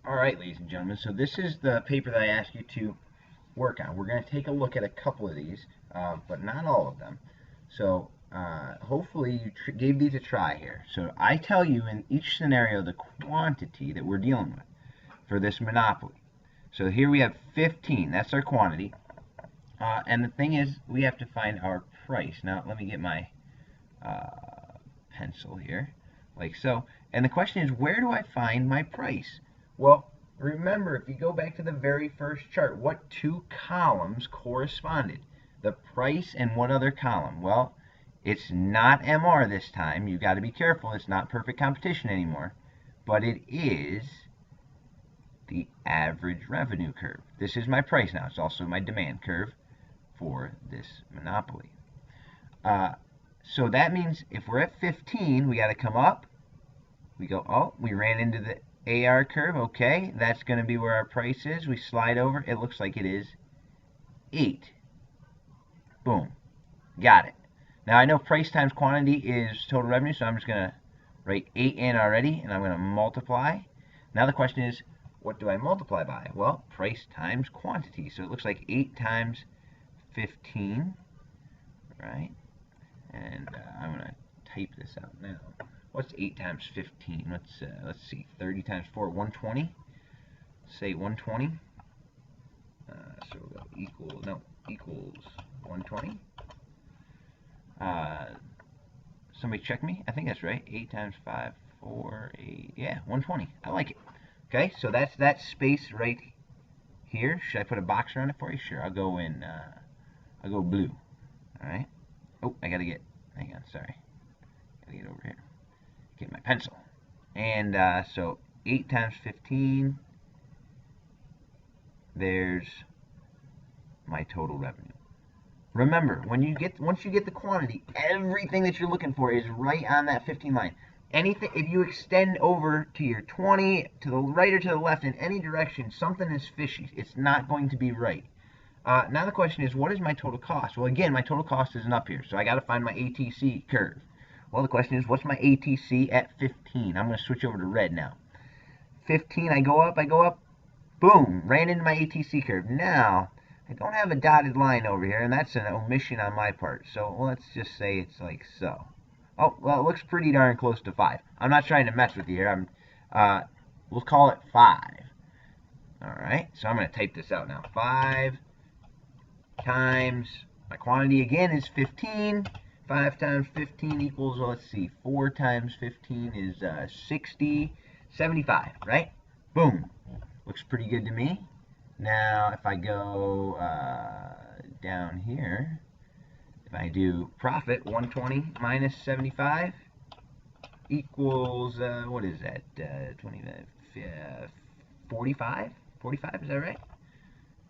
All right, ladies and gentlemen, so this is the paper that I asked you to work on. We're going to take a look at a couple of these, but not all of them. So hopefully you gave these a try here. So I tell you in each scenario the quantity that we're dealing with for this monopoly. So here we have 15. That's our quantity. And the thing is, we have to find our price. Now, let me get my pencil here, like so. And the question is, where do I find my price? Well, remember, if you go back to the very first chart, what two columns corresponded? The price and what other column? Well, it's not MR this time. You've got to be careful. It's not perfect competition anymore. But it is the average revenue curve. This is my price now. It's also my demand curve for this monopoly. So that means if we're at 15, we got to come up. We go, oh, we ran into the AR curve. Okay, that's going to be where our price is. We slide over. It looks like it is 8. Boom. Got it. Now I know price times quantity is total revenue, so I'm just going to write 8 in already, and I'm going to multiply. Now the question is, what do I multiply by? Well, price times quantity. So it looks like 8 times 15, right? And I'm going to type this out now. What's 8 times 15? Let's see. 30 times 4, 120. Say 120. So we'll go equals 120. Somebody check me. I think that's right. 8 times 5, 4, 8. Yeah, 120. I like it. Okay, so that's that space right here. Should I put a box around it for you? Sure. I'll go blue. All right. Oh, hang on, sorry. Gotta get over here. Get my pencil. And so 8 times 15, there's my total revenue. Remember, once you get the quantity, everything that you're looking for is right on that 15 line. Anything, if you extend over to your 20, to the right or to the left in any direction, something is fishy. It's not going to be right. Now the question is, what is my total cost? Well, again, my total cost isn't up here, so I got to find my ATC curve. Well, the question is, what's my ATC at 15? I'm going to switch over to red now. 15, I go up, boom, ran into my ATC curve. Now, I don't have a dotted line over here, and that's an omission on my part. So let's just say it's like so. Oh, well, it looks pretty darn close to 5. I'm not trying to mess with you here. We'll call it 5. All right, so I'm going to type this out now. 5 times, my quantity again is 15. 5 times 15 equals, well, let's see, 4 times 15 is 60, 75, right? Boom. Looks pretty good to me. Now, if I go down here, if I do profit, 120 minus 75 equals, what is that? 45? 45, is that right?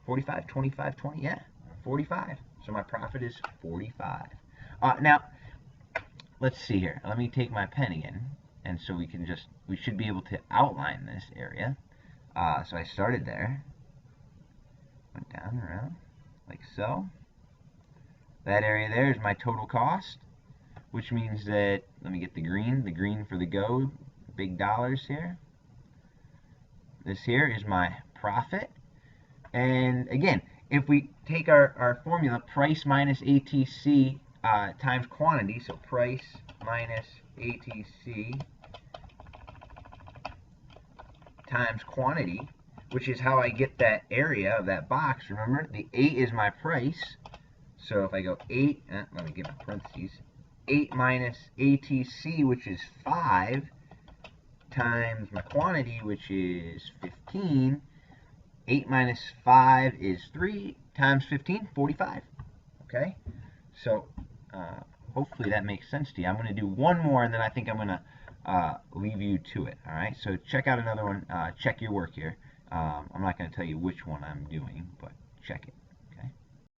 45, 25, 20, yeah, 45. So my profit is 45. Now, let's see here. Let me take my pen again, and so we should be able to outline this area. So I started there, went down around, like so. That area there is my total cost, which means that, let me get the green for the go, big dollars here. This here is my profit. And again, if we take our formula, price minus ATC times quantity, so price minus ATC times quantity, which is how I get that area of that box. Remember, the 8 is my price. So if I go 8, let me get my parentheses, 8 minus ATC, which is 5, times my quantity, which is 15. 8 minus 5 is 3, times 15, 45. Okay? So hopefully that makes sense to you. I'm going to do one more, and then I think I'm going to leave you to it. All right? So check out another one. Check your work here. I'm not going to tell you which one I'm doing, but check it.